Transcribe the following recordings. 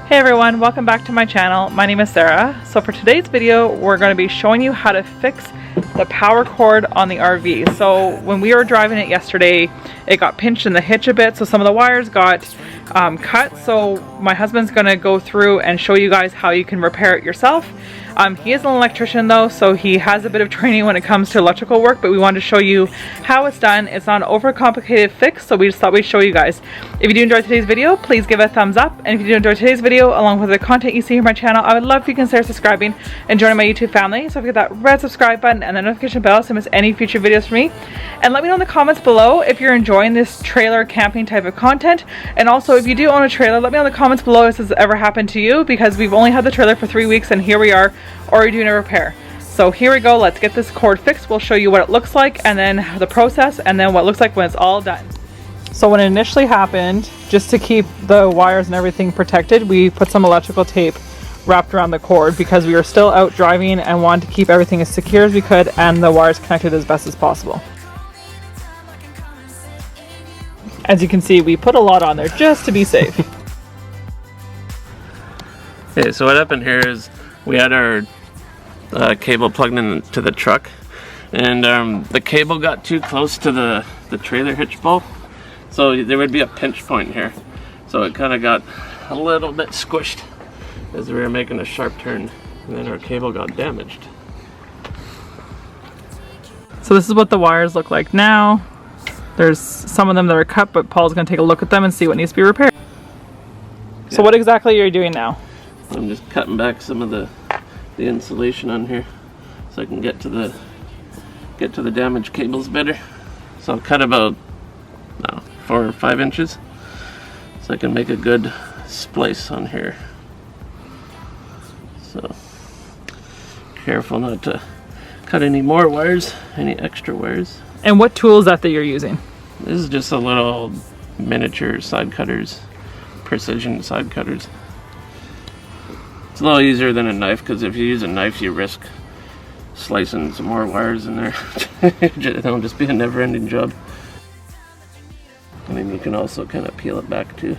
Hey everyone, welcome back to my channel. My name is Sarah. So for today's video, we're going to be showing you how to fix the power cord on the RV. So when we were driving it yesterday, it got pinched in the hitch a bit, so some of the wires got cut. So my husband's going to go through and show you guys how you can repair it yourself. He is an electrician though, so he has a bit of training when it comes to electrical work, but we wanted to show you how it's done. It's not an overcomplicated fix, so we just thought we'd show you guys. If you do enjoy today's video, please give it a thumbs up. And if you do enjoy today's video, along with the content you see here on my channel, I would love if you consider subscribing and joining my YouTube family. So if you hit that red subscribe button and the notification bell so you miss any future videos from me. And let me know in the comments below if you're enjoying this trailer camping type of content. And also if you do own a trailer, let me know in the comments below if this has ever happened to you, because we've only had the trailer for 3 weeks and here we are already doing a repair. So here we go, let's get this cord fixed. We'll show you what it looks like and then the process and then what it looks like when it's all done. So when it initially happened, just to keep the wires and everything protected, we put some electrical tape wrapped around the cord because we were still out driving and wanted to keep everything as secure as we could and the wires connected as best as possible. As you can see, we put a lot on there just to be safe. Okay, so what happened here is we had our cable plugged into the truck, and the cable got too close to the trailer hitch bolt, so there would be a pinch point here. So it kind of got a little bit squished as we were making a sharp turn, and then our cable got damaged. So this is what the wires look like now. There's some of them that are cut, but Paul's going to take a look at them and see what needs to be repaired. Yeah. So what exactly are you doing now? I'm just cutting back some of the insulation on here so I can get to the damaged cables better. So I'll cut about 4 or 5 inches so I can make a good splice on here. So careful not to cut any more wires, any extra wires. And what tool is that you're using? This is just a little miniature side cutters, precision side cutters. It's a little easier than a knife, because if you use a knife you risk slicing some more wires in there. It'll just be a never-ending job. And then you can also kind of peel it back too.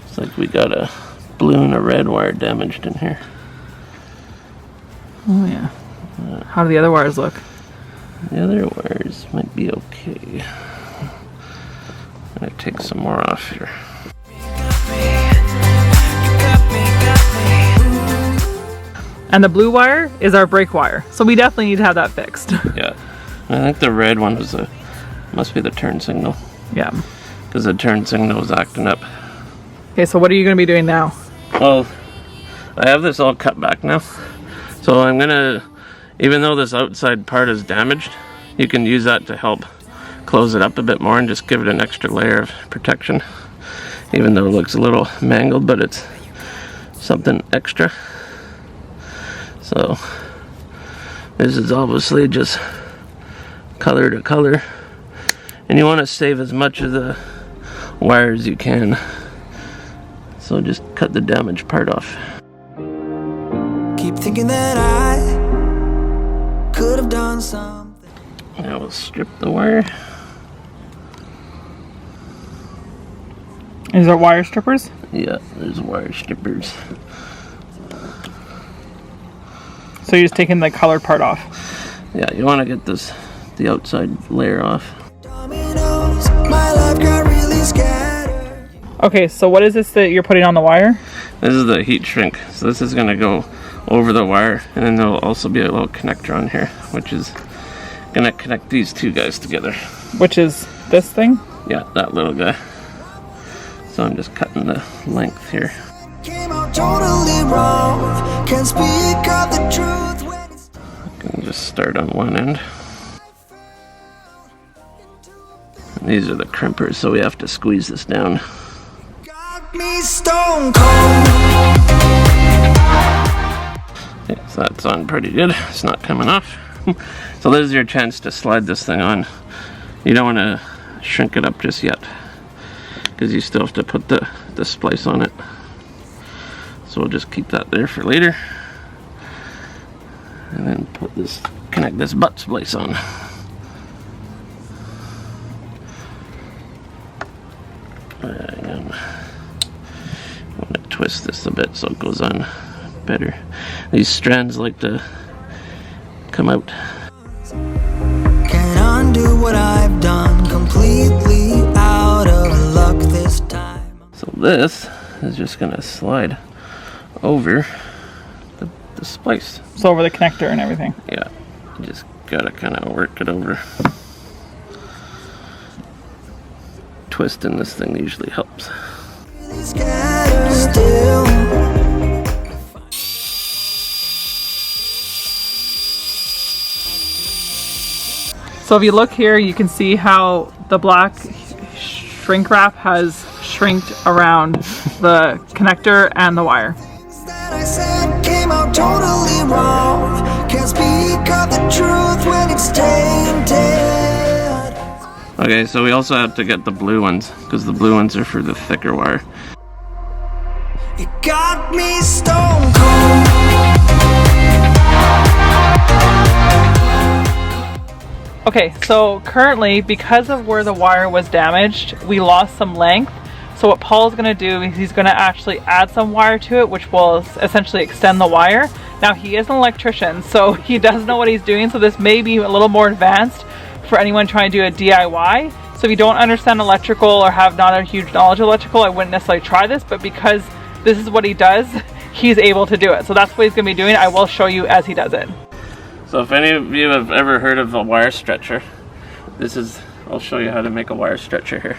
It's like we got a blue and a red wire damaged in here. Oh yeah. How do the other wires look? The other wires might be okay. I'm gonna take some more off here. And the blue wire is our brake wire, so we definitely need to have that fixed. Yeah, I think the red one was must be the turn signal. Yeah, because the turn signal was acting up. Okay, so what are you going to be doing now? Well, I have this all cut back now, so I'm gonna, even though this outside part is damaged, you can use that to help close it up a bit more and just give it an extra layer of protection, even though it looks a little mangled, but it's something extra. So this is obviously just color to color, and you want to save as much of the wire as you can, so just cut the damaged part off. Keep thinking that I could have done something. Now we'll strip the wire. Is there wire strippers? Yeah, there's wire strippers. So you're just taking the colored part off? Yeah, you want to get the outside layer off. Dominoes, my life got really scattered. Okay, so what is this that you're putting on the wire? This is the heat shrink. So this is going to go over the wire, and then there'll also be a little connector on here, which is going to connect these two guys together. Which is this thing? Yeah, that little guy. So I'm just cutting the length here. Came out totally wrong. Can't speak of the truth when it's I can just start on one end. And these are the crimpers, so we have to squeeze this down. got me stone cold. Yeah, so that's on pretty good. It's not coming off. So this is your chance to slide this thing on. You don't want to shrink it up just yet, because you still have to put the splice on it. So we'll just keep that there for later. And then connect this butt splice on. twist this a bit so it goes on better. These strands like to come out. Can't undo what I've done, completely out of luck this time. So this is just gonna slide over the splice. So over the connector and everything. Yeah, you just gotta kind of work it over. Twisting this thing usually helps. Scattered still. So if you look here, you can see how the black shrink wrap has shrinked around the connector and the wire. That I said came out totally wrong. Can't speak of the truth when it's tainted. Okay, so we also have to get the blue ones because the blue ones are for the thicker wire. It got me stone cold. Okay, so currently, because of where the wire was damaged, we lost some length. So what Paul's gonna do is he's gonna actually add some wire to it, which will essentially extend the wire. Now, he is an electrician, so he does know what he's doing, so this may be a little more advanced for anyone trying to do a DIY. So if you don't understand electrical or have not a huge knowledge of electrical, I wouldn't necessarily try this, but because this is what he does, he's able to do it. So that's what he's gonna be doing. I will show you as he does it. So if any of you have ever heard of a wire stretcher, I'll show you how to make a wire stretcher here.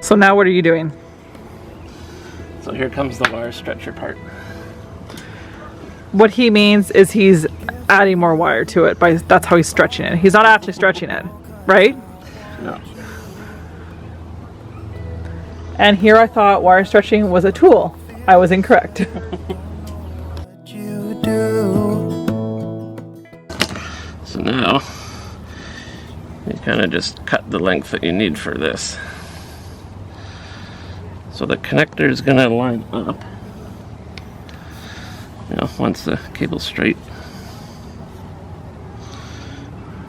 So now what are you doing? So here comes the wire stretcher part. What he means is he's adding more wire to it, that's how he's stretching it. He's not actually stretching it, right? No. And here I thought wire stretching was a tool. I was incorrect. You do. So now, you kind of just cut the length that you need for this. So the connector is going to line up, once the cable's straight.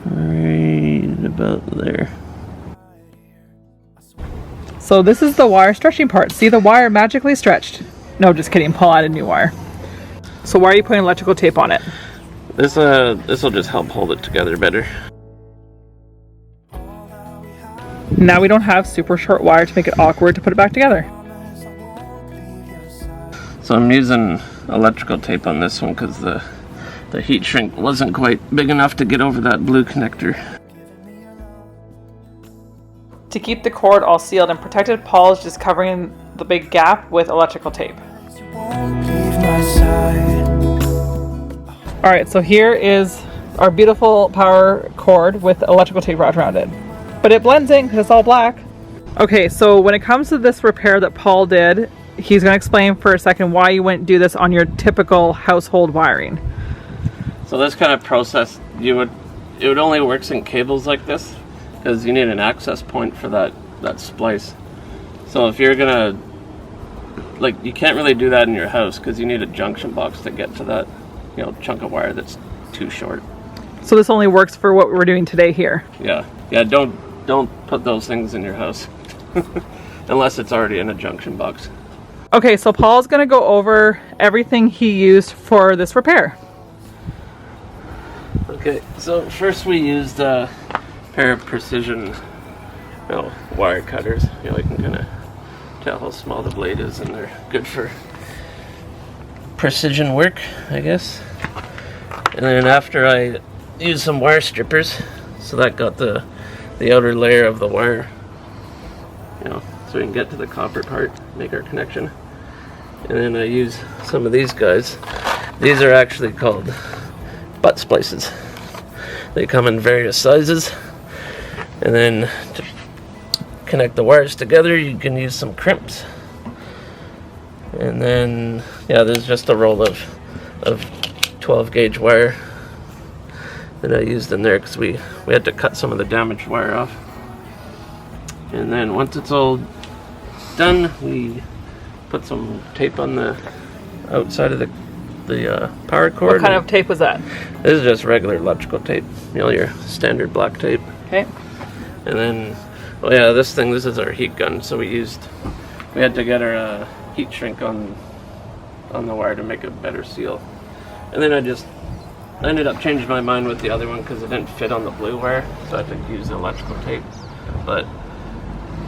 Right about there. So this is the wire stretching part. See the wire magically stretched? No, just kidding. Paul added new wire. So why are you putting electrical tape on it? This will just help hold it together better. Now we don't have super short wire to make it awkward to put it back together. So I'm using electrical tape on this one because the heat shrink wasn't quite big enough to get over that blue connector. To keep the cord all sealed and protected, Paul is just covering the big gap with electrical tape. Won't leave my side. Alright, so here is our beautiful power cord with electrical tape wrapped around it. But it blends in because it's all black. Okay, so when it comes to this repair that Paul did, he's going to explain for a second why you wouldn't do this on your typical household wiring. So this kind of process, it would only works in cables like this because you need an access point for that splice. So if you're gonna, you can't really do that in your house because you need a junction box to get to that, chunk of wire that's too short. So this only works for what we're doing today here. Yeah. Don't put those things in your house unless it's already in a junction box. Okay, so Paul's going to go over everything he used for this repair. Okay, so first we used a pair of precision wire cutters. You can kind of tell how small the blade is, and they're good for precision work, I guess. And then after I used some wire strippers, so that got the outer layer of the wire, so we can get to the copper part, make our connection. And then I use some of these guys. These are actually called butt splices. They come in various sizes. And then to connect the wires together, you can use some crimps. And then, there's just a roll of 12 gauge wire that I used in there because we had to cut some of the damaged wire off. And then once it's all done, we put some tape on the outside of the power cord. What kind of tape was that? This is just regular electrical tape, your standard black tape. Okay. And then Oh yeah, this is our heat gun. So we had to get our heat shrink on the wire to make a better seal. And then I ended up changing my mind with the other one because it didn't fit on the blue wire, so I had to use electrical tape. But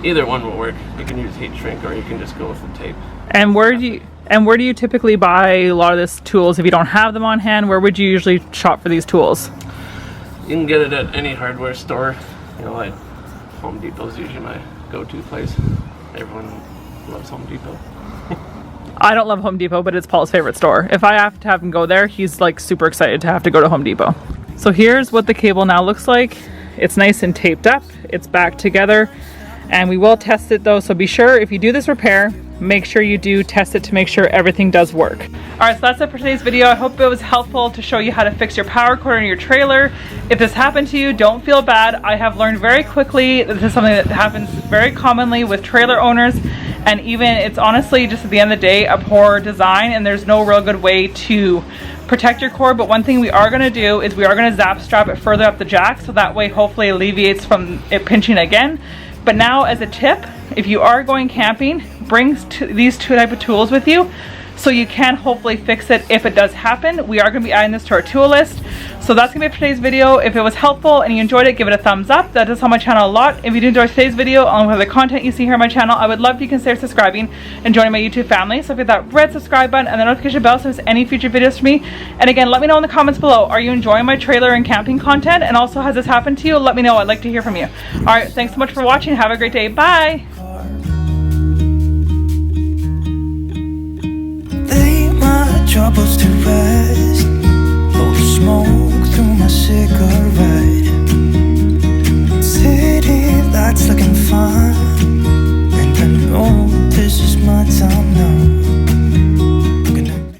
either one will work. You can use heat shrink or you can just go with the tape. And where do you typically buy a lot of these tools? If you don't have them on hand, where would you usually shop for these tools? You can get it at any hardware store. You know, like Home Depot's usually my go-to place. Everyone loves Home Depot. I don't love Home Depot, but it's Paul's favorite store. If I have to have him go there, he's like super excited to have to go to Home Depot. So here's what the cable now looks like. It's nice and taped up. It's back together. And we will test it though, so be sure if you do this repair, make sure you do test it to make sure everything does work. Alright, so that's it for today's video. I hope it was helpful to show you how to fix your power cord in your trailer. If this happened to you, don't feel bad. I have learned very quickly that this is something that happens very commonly with trailer owners, and even it's honestly just at the end of the day a poor design, and there's no real good way to protect your cord. But one thing we are going to do is we are going to zap strap it further up the jack, so that way hopefully alleviates from it pinching again. But now, as a tip, if you are going camping, bring these two type of tools with you so you can hopefully fix it if it does happen. We are going to be adding this to our tool list. So that's going to be it for today's video. If it was helpful and you enjoyed it, give it a thumbs up. That does help my channel a lot. If you did enjoy today's video along with the content you see here on my channel, I would love if you consider subscribing and joining my YouTube family. So hit that red subscribe button and the notification bell so you miss any future videos from me. And again, let me know in the comments below, are you enjoying my trailer and camping content? And also, has this happened to you? Let me know. I'd like to hear from you. Alright, thanks so much for watching. Have a great day. Bye! They my troubles too.